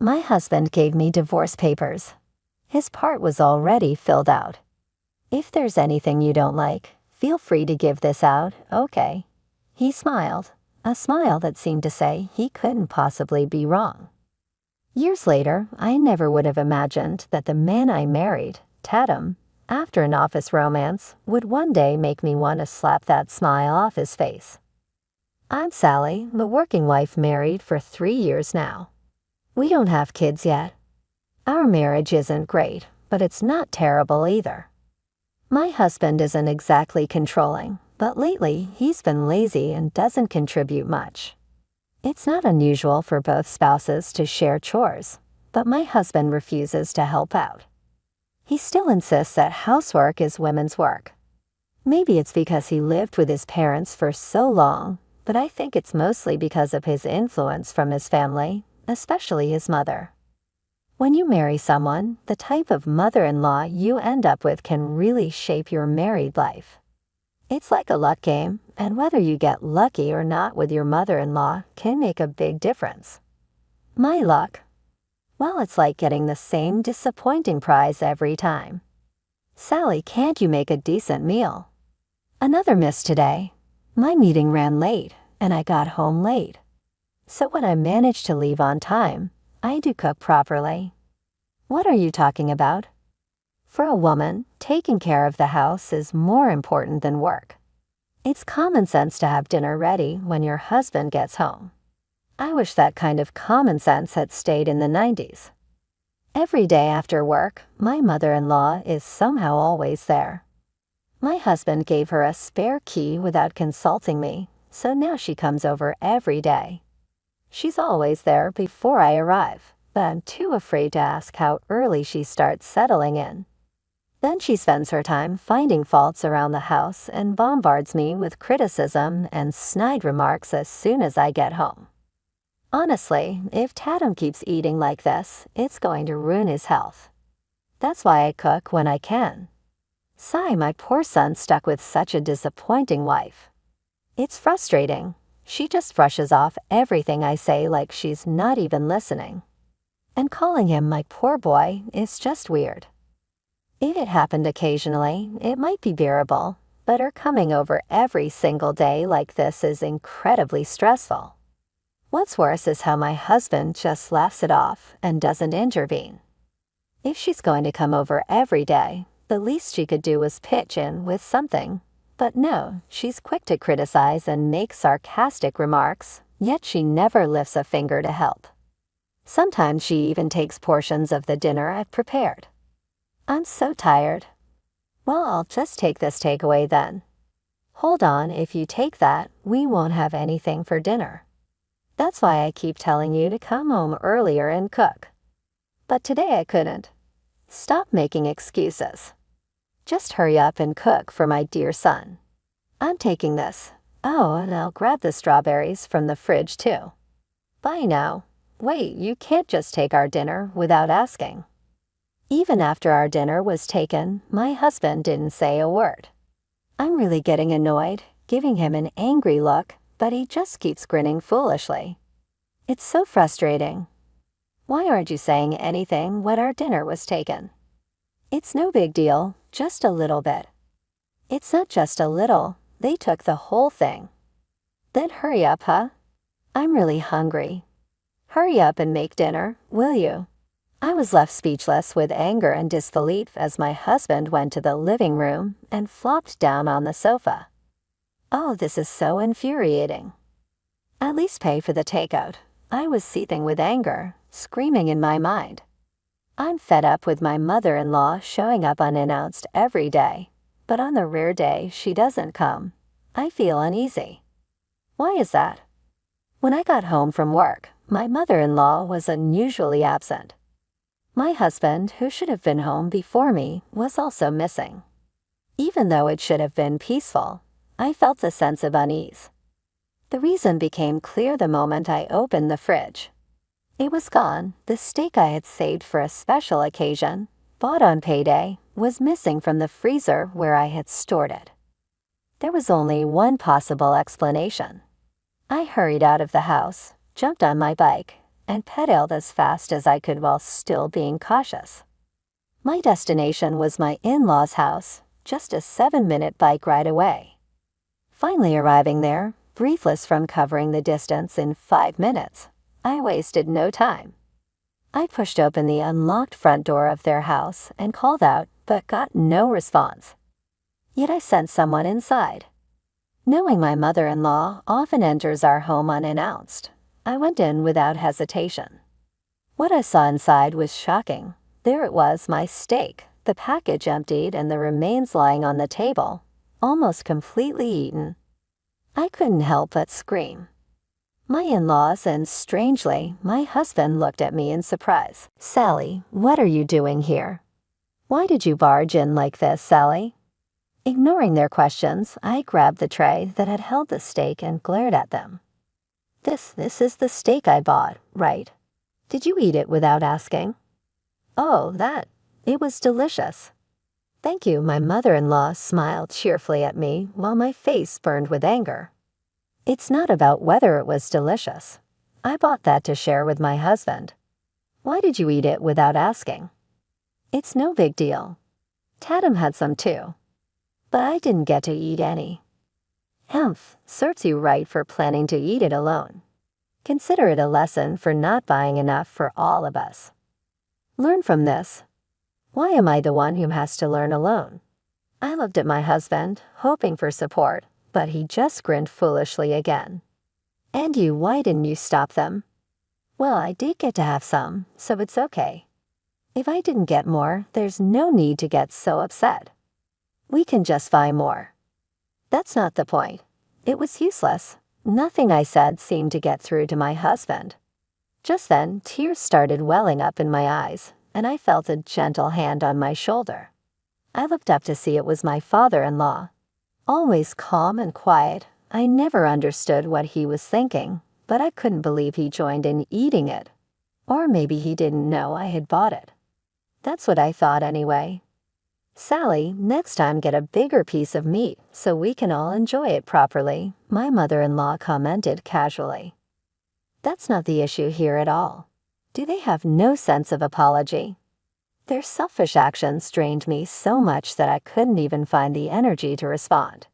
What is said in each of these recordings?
My husband gave me divorce papers. His part was already filled out. If there's anything you don't like, feel free to give this out, okay? He smiled, a smile that seemed to say he couldn't possibly be wrong. Years later, I never would have imagined that the man I married, Tatum, after an office romance, would one day make me want to slap that smile off his face. I'm Sally, the working wife married for 3 years now. We don't have kids yet. Our marriage isn't great, but it's not terrible either. My husband isn't exactly controlling, but lately he's been lazy and doesn't contribute much. It's not unusual for both spouses to share chores, but my husband refuses to help out. He still insists that housework is women's work. Maybe it's because he lived with his parents for so long, but I think it's mostly because of his influence from his family, especially his mother. When you marry someone, the type of mother-in-law you end up with can really shape your married life. It's like a luck game, and whether you get lucky or not with your mother-in-law can make a big difference. My luck? Well, it's like getting the same disappointing prize every time. Sally, can't you make a decent meal? Another miss today. My meeting ran late, and I got home late. So when I manage to leave on time, I do cook properly. What are you talking about? For a woman, taking care of the house is more important than work. It's common sense to have dinner ready when your husband gets home. I wish that kind of common sense had stayed in the 90s. Every day after work, my mother-in-law is somehow always there. My husband gave her a spare key without consulting me, so now she comes over every day. She's always there before I arrive, but I'm too afraid to ask how early she starts settling in. Then she spends her time finding faults around the house and bombards me with criticism and snide remarks as soon as I get home. Honestly, if Tatum keeps eating like this, it's going to ruin his health. That's why I cook when I can. Sigh, my poor son's stuck with such a disappointing wife. It's frustrating. She just brushes off everything I say like she's not even listening. And calling him my poor boy is just weird. If it happened occasionally, it might be bearable, but her coming over every single day like this is incredibly stressful. What's worse is how my husband just laughs it off and doesn't intervene. If she's going to come over every day, the least she could do was pitch in with something. But no, she's quick to criticize and make sarcastic remarks, yet she never lifts a finger to help. Sometimes she even takes portions of the dinner I've prepared. I'm so tired. Well, I'll just take this takeaway then. Hold on, if you take that, we won't have anything for dinner. That's why I keep telling you to come home earlier and cook. But today I couldn't. Stop making excuses. Just hurry up and cook for my dear son. I'm taking this. Oh, and I'll grab the strawberries from the fridge too. Bye now. Wait, you can't just take our dinner without asking. Even after our dinner was taken, my husband didn't say a word. I'm really getting annoyed, giving him an angry look, but he just keeps grinning foolishly. It's so frustrating. Why aren't you saying anything when our dinner was taken? It's no big deal, just a little bit. It's not just a little, they took the whole thing. Then hurry up, huh? I'm really hungry. Hurry up and make dinner, will you? I was left speechless with anger and disbelief as my husband went to the living room and flopped down on the sofa. Oh, this is so infuriating. At least pay for the takeout. I was seething with anger, screaming in my mind. I'm fed up with my mother-in-law showing up unannounced every day, but on the rare day she doesn't come, I feel uneasy. Why is that? When I got home from work, my mother-in-law was unusually absent. My husband, who should have been home before me, was also missing. Even though it should have been peaceful, I felt a sense of unease. The reason became clear the moment I opened the fridge. It was gone. The steak I had saved for a special occasion, bought on payday, was missing from the freezer where I had stored it. There was only one possible explanation. I hurried out of the house, jumped on my bike, and pedaled as fast as I could while still being cautious. My destination was my in-laws' house, just a 7-minute bike ride away. Finally arriving there, breathless from covering the distance in 5 minutes, I wasted no time. I pushed open the unlocked front door of their house and called out, but got no response. Yet I sent someone inside. Knowing my mother-in-law often enters our home unannounced, I went in without hesitation. What I saw inside was shocking. There it was, my steak, the package emptied and the remains lying on the table, almost completely eaten. I couldn't help but scream. My in-laws and, strangely, my husband looked at me in surprise. "Sally, what are you doing here? Why did you barge in like this, Sally?" Ignoring their questions, I grabbed the tray that had held the steak and glared at them. This is the steak I bought, right? Did you eat it without asking?" "Oh, that. It was delicious." "Thank you." My mother-in-law smiled cheerfully at me while my face burned with anger. "It's not about whether it was delicious. I bought that to share with my husband. Why did you eat it without asking?" "It's no big deal. Tatum had some too. But I didn't get to eat any." Serves you right for planning to eat it alone. Consider it a lesson for not buying enough for all of us. Learn from this. Why am I the one who has to learn alone? I looked at my husband, hoping for support, but he just grinned foolishly again. "And you, why didn't you stop them?" "Well, I did get to have some, so it's okay. If I didn't get more, there's no need to get so upset. We can just buy more." "That's not the point." It was useless. Nothing I said seemed to get through to my husband. Just then, tears started welling up in my eyes, and I felt a gentle hand on my shoulder. I looked up to see it was my father-in-law. Always calm and quiet, I never understood what he was thinking, but I couldn't believe he joined in eating it. Or maybe he didn't know I had bought it. That's what I thought anyway. "Sally, next time get a bigger piece of meat so we can all enjoy it properly," my mother-in-law commented casually. That's not the issue here at all. Do they have no sense of apology? Their selfish actions drained me so much that I couldn't even find the energy to respond.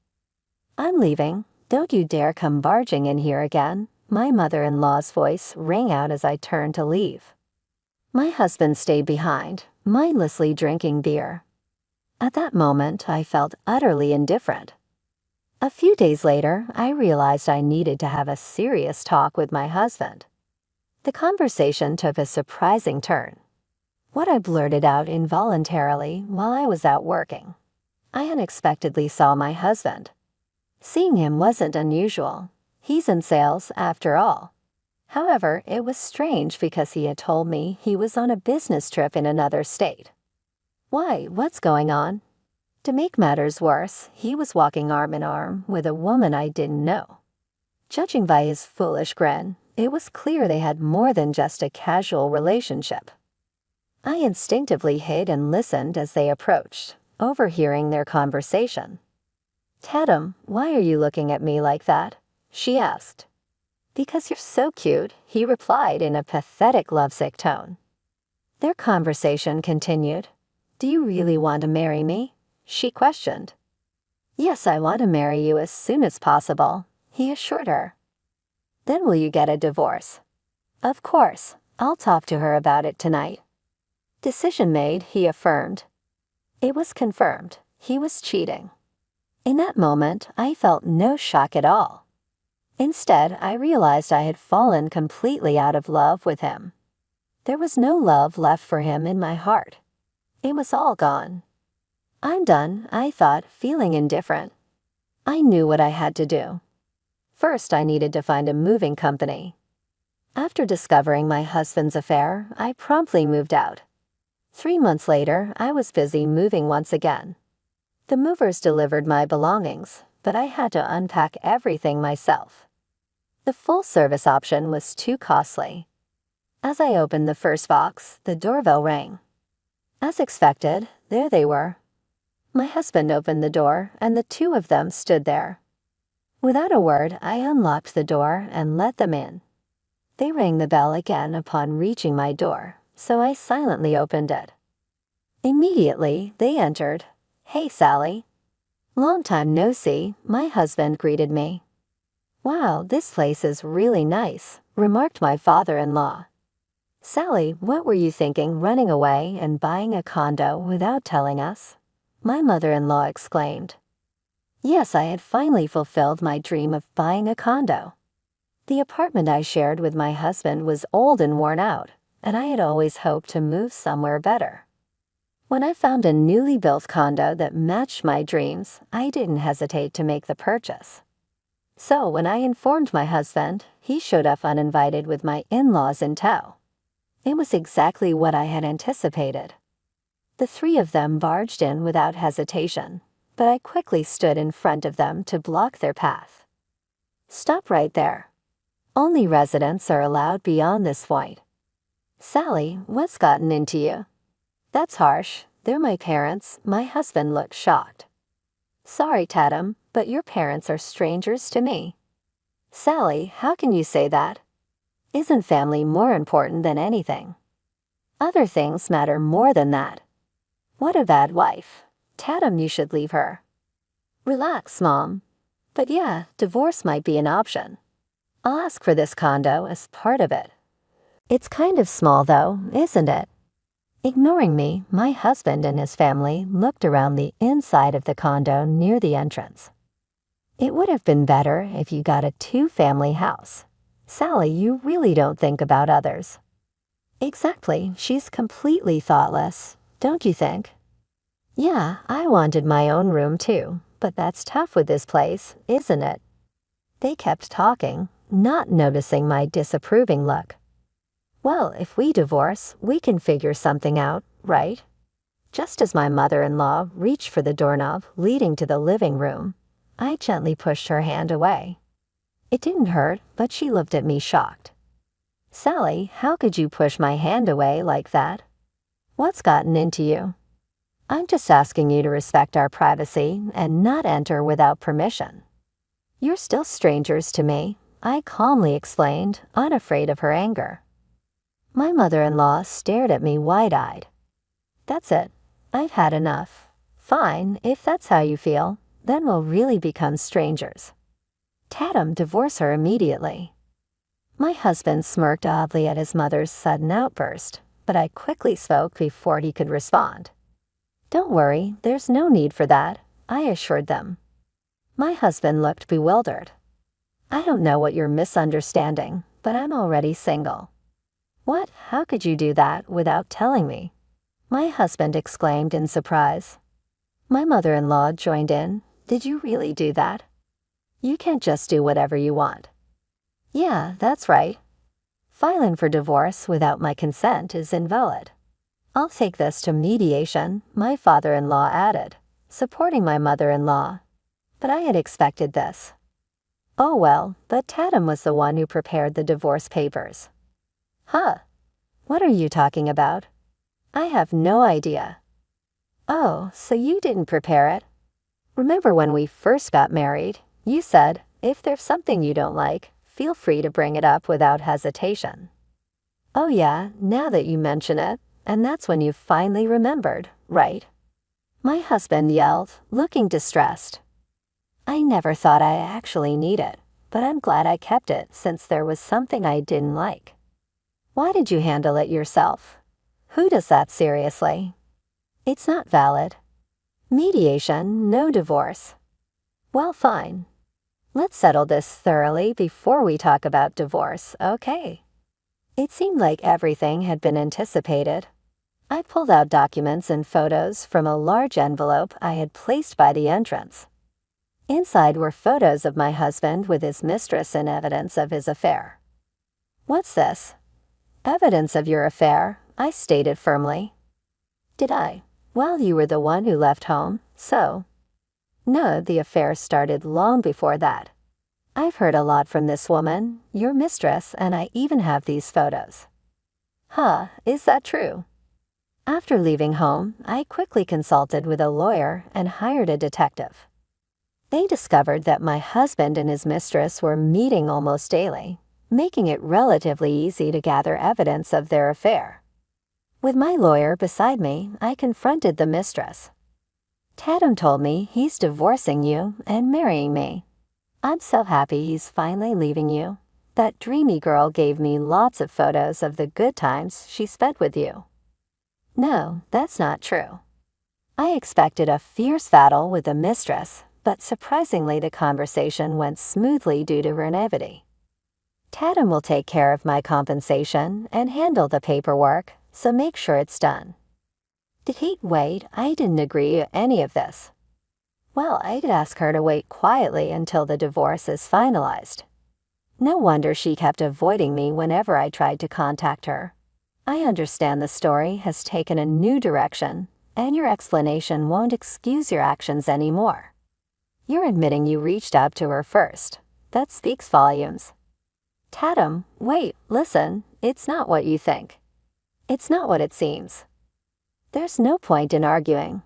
"I'm leaving. Don't you dare come barging in here again," my mother-in-law's voice rang out as I turned to leave. My husband stayed behind, mindlessly drinking beer. At that moment, I felt utterly indifferent. A few days later, I realized I needed to have a serious talk with my husband. The conversation took a surprising turn. What I blurted out involuntarily while I was out working. I unexpectedly saw my husband. Seeing him wasn't unusual. He's in sales, after all. However, it was strange because he had told me he was on a business trip in another state. "Why, what's going on?" To make matters worse, he was walking arm in arm with a woman I didn't know. Judging by his foolish grin, it was clear they had more than just a casual relationship. I instinctively hid and listened as they approached, overhearing their conversation. "Tatum, why are you looking at me like that?" she asked. "Because you're so cute," he replied in a pathetic lovesick tone. Their conversation continued. "Do you really want to marry me?" she questioned. "Yes, I want to marry you as soon as possible," he assured her. "Then will you get a divorce?" "Of course. I'll talk to her about it tonight." Decision made, he affirmed. It was confirmed. He was cheating. In that moment, I felt no shock at all. Instead, I realized I had fallen completely out of love with him. There was no love left for him in my heart. It was all gone. "I'm done," I thought, feeling indifferent. I knew what I had to do. First, I needed to find a moving company. After discovering my husband's affair, I promptly moved out. 3 months later, I was busy moving once again. The movers delivered my belongings, but I had to unpack everything myself. The full-service option was too costly. As I opened the first box, the doorbell rang. As expected, there they were. My husband opened the door, and the two of them stood there. Without a word, I unlocked the door and let them in. They rang the bell again upon reaching my door, so I silently opened it. Immediately, they entered. "Hey, Sally." "Long time no see," my husband greeted me. "Wow, this place is really nice," remarked my father-in-law. "Sally, what were you thinking running away and buying a condo without telling us?" my mother-in-law exclaimed. Yes, I had finally fulfilled my dream of buying a condo. The apartment I shared with my husband was old and worn out, and I had always hoped to move somewhere better. When I found a newly built condo that matched my dreams, I didn't hesitate to make the purchase. So when I informed my husband, he showed up uninvited with my in-laws in tow. It was exactly what I had anticipated. The three of them barged in without hesitation, but I quickly stood in front of them to block their path. "Stop right there. Only residents are allowed beyond this point." "Sally, what's gotten into you?" "That's harsh. They're my parents." My husband looked shocked. "Sorry, Tatum, but your parents are strangers to me." "Sally, how can you say that? Isn't family more important than anything?" "Other things matter more than that." "What a bad wife. Tatum, you should leave her." "Relax, Mom. But yeah, divorce might be an option. I'll ask for this condo as part of it." "It's kind of small though, isn't it?" Ignoring me, my husband and his family looked around the inside of the condo near the entrance. "It would have been better if you got a two-family house. Sally, you really don't think about others." "Exactly, she's completely thoughtless, don't you think?" "Yeah, I wanted my own room too, but that's tough with this place, isn't it?" They kept talking, not noticing my disapproving look. "Well, if we divorce, we can figure something out, right?" Just as my mother-in-law reached for the doorknob leading to the living room, I gently pushed her hand away. It didn't hurt, but she looked at me shocked. "Sally, how could you push my hand away like that? What's gotten into you?" "I'm just asking you to respect our privacy and not enter without permission." "You're still strangers to me," I calmly explained, unafraid of her anger. My mother-in-law stared at me wide-eyed. "That's it. I've had enough. Fine, if that's how you feel, then we'll really become strangers. Tatum, divorce her immediately." My husband smirked oddly at his mother's sudden outburst, but I quickly spoke before he could respond. "Don't worry, there's no need for that," I assured them. My husband looked bewildered. "I don't know what you're misunderstanding, but I'm already single." "What? How could you do that without telling me?" my husband exclaimed in surprise. My mother-in-law joined in. "Did you really do that? You can't just do whatever you want." "Yeah, that's right. Filing for divorce without my consent is invalid." "I'll take this to mediation," my father-in-law added, supporting my mother-in-law. But I had expected this. "Oh well, but Tatum was the one who prepared the divorce papers." "Huh? What are you talking about?" "I have no idea." "Oh, so you didn't prepare it? Remember when we first got married, you said, if there's something you don't like, feel free to bring it up without hesitation." "Oh yeah, now that you mention it, and that's when you finally remembered, right?" my husband yelled, looking distressed. "I never thought I actually need it, but I'm glad I kept it since there was something I didn't like." "Why did you handle it yourself? Who does that seriously?" "It's not valid. Mediation, no divorce." "Well, fine. Let's settle this thoroughly before we talk about divorce, okay?" It seemed like everything had been anticipated. I pulled out documents and photos from a large envelope I had placed by the entrance. Inside were photos of my husband with his mistress and evidence of his affair. "What's this?" "Evidence of your affair," I stated firmly. "Did I? Well, you were the one who left home, so." "No, the affair started long before that. I've heard a lot from this woman, your mistress, and I even have these photos." "Huh, is that true?" After leaving home, I quickly consulted with a lawyer and hired a detective. They discovered that my husband and his mistress were meeting almost daily, making it relatively easy to gather evidence of their affair. With my lawyer beside me, I confronted the mistress. Tatum told me he's divorcing you and marrying me. I'm so happy he's finally leaving you. That dreamy girl gave me lots of photos of the good times she spent with you. No, that's not true. I expected a fierce battle with the mistress, but surprisingly the conversation went smoothly due to her naivety. Tatum will take care of my compensation and handle the paperwork, so make sure it's done. Wait, I didn't agree to any of this. Well, I'd ask her to wait quietly until the divorce is finalized. No wonder she kept avoiding me whenever I tried to contact her. I understand the story has taken a new direction, and your explanation won't excuse your actions anymore. You're admitting you reached out to her first. That speaks volumes. Tatum, wait, listen, it's not what you think. It's not what it seems. There's no point in arguing.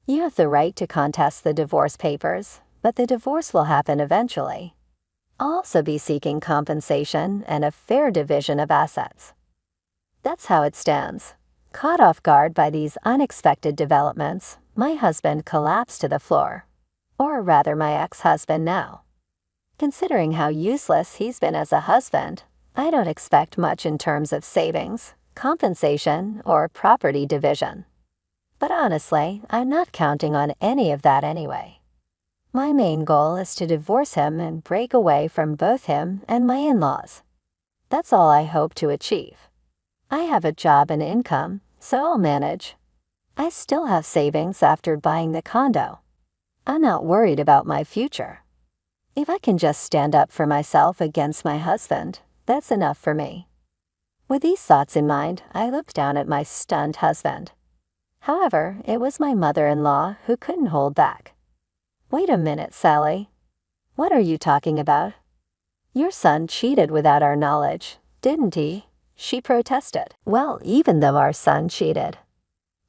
You have the right to contest the divorce papers, but the divorce will happen eventually. I'll also be seeking compensation and a fair division of assets. That's how it stands. Caught off guard by these unexpected developments, my husband collapsed to the floor. Or rather, my ex-husband now. Considering how useless he's been as a husband, I don't expect much in terms of savings, compensation, or property division. But honestly, I'm not counting on any of that anyway. My main goal is to divorce him and break away from both him and my in-laws. That's all I hope to achieve. I have a job and income, so I'll manage. I still have savings after buying the condo. I'm not worried about my future. If I can just stand up for myself against my husband, that's enough for me. With these thoughts in mind, I looked down at my stunned husband. However, it was my mother-in-law who couldn't hold back. Wait a minute, Sally. What are you talking about? Your son cheated without our knowledge, didn't he? She protested. Well, even though our son cheated,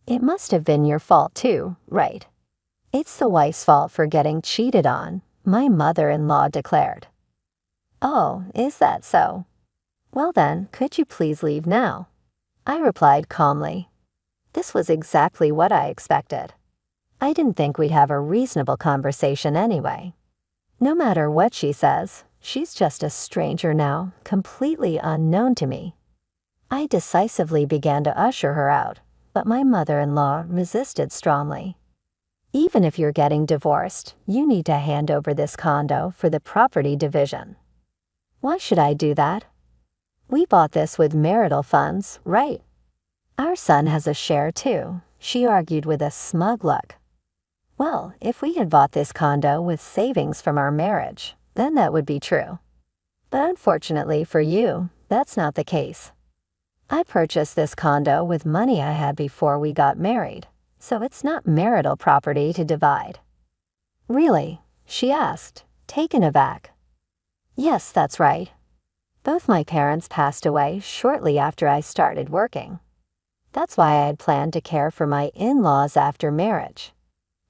it must have been your fault too, right? It's the wife's fault for getting cheated on, my mother-in-law declared. Oh, is that so? Well then, could you please leave now? I replied calmly. This was exactly what I expected. I didn't think we'd have a reasonable conversation anyway. No matter what she says, she's just a stranger now, completely unknown to me. I decisively began to usher her out, but my mother-in-law resisted strongly. Even if you're getting divorced, you need to hand over this condo for the property division. Why should I do that? We bought this with marital funds, right? Our son has a share too, she argued with a smug look. Well, if we had bought this condo with savings from our marriage, then that would be true. But unfortunately for you, that's not the case. I purchased this condo with money I had before we got married, so it's not marital property to divide. Really? She asked, taken aback. Yes, that's right. Both my parents passed away shortly after I started working. That's why I had planned to care for my in-laws after marriage.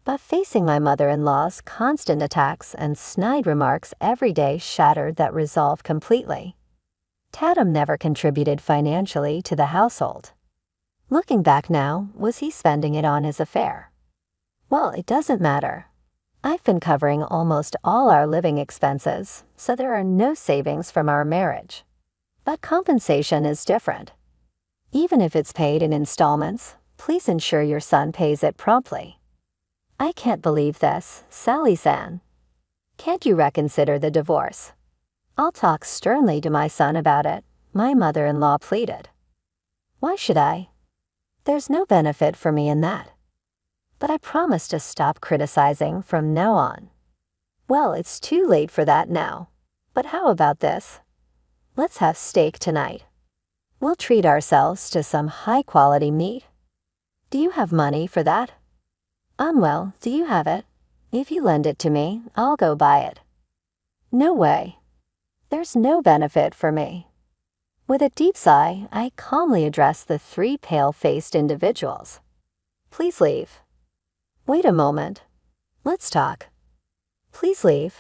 But facing my mother-in-law's constant attacks and snide remarks every day shattered that resolve completely. Tatum never contributed financially to the household. Looking back now, was he spending it on his affair? Well, it doesn't matter. I've been covering almost all our living expenses, so there are no savings from our marriage. But compensation is different. Even if it's paid in installments, please ensure your son pays it promptly. I can't believe this, Sally-san. Can't you reconsider the divorce? I'll talk sternly to my son about it, my mother-in-law pleaded. Why should I? There's no benefit for me in that. But I promise to stop criticizing from now on. Well, it's too late for that now. But how about this? Let's have steak tonight. We'll treat ourselves to some high-quality meat. Do you have money for that? Well, do you have it? If you lend it to me, I'll go buy it. No way. There's no benefit for me. With a deep sigh, I calmly addressed the three pale-faced individuals. Please leave. Wait a moment. Let's talk. Please leave.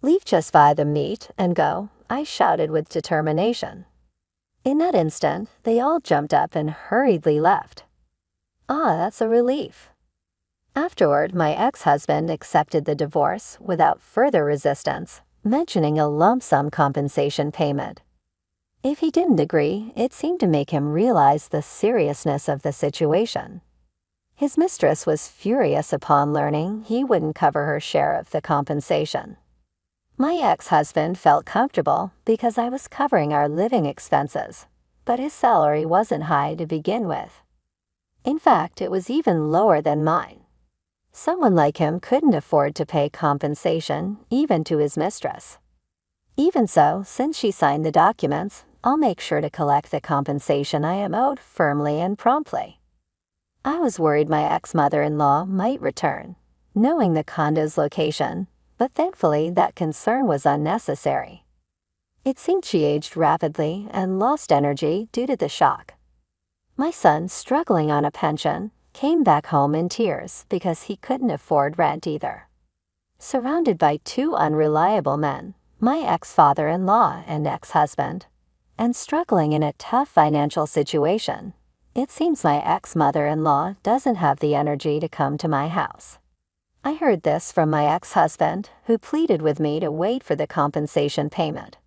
Leave just buy the meat and go, I shouted with determination. In that instant, they all jumped up and hurriedly left. Ah, that's a relief. Afterward, my ex-husband accepted the divorce without further resistance, mentioning a lump sum compensation payment. If he didn't agree, it seemed to make him realize the seriousness of the situation. His mistress was furious upon learning he wouldn't cover her share of the compensation. My ex-husband felt comfortable because I was covering our living expenses, but his salary wasn't high to begin with. In fact, it was even lower than mine. Someone like him couldn't afford to pay compensation even to his mistress. Even so, since she signed the documents, I'll make sure to collect the compensation I am owed firmly and promptly. I was worried my ex-mother-in-law might return, knowing the condo's location, but thankfully that concern was unnecessary. It seemed she aged rapidly and lost energy due to the shock. My son, struggling on a pension, came back home in tears because he couldn't afford rent either. Surrounded by two unreliable men, my ex-father-in-law and ex-husband, and struggling in a tough financial situation, it seems my ex-mother-in-law doesn't have the energy to come to my house. I heard this from my ex-husband, who pleaded with me to wait for the compensation payment.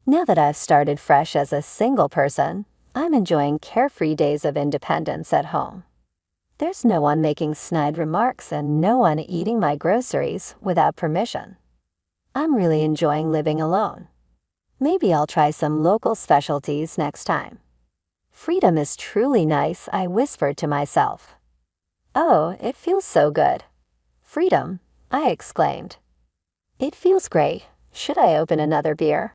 Now that I've started fresh as a single person, I'm enjoying carefree days of independence at home. There's no one making snide remarks and no one eating my groceries without permission. I'm really enjoying living alone. Maybe I'll try some local specialties next time. Freedom is truly nice, I whispered to myself. Oh, it feels so good. Freedom, I exclaimed. It feels great. Should I open another beer?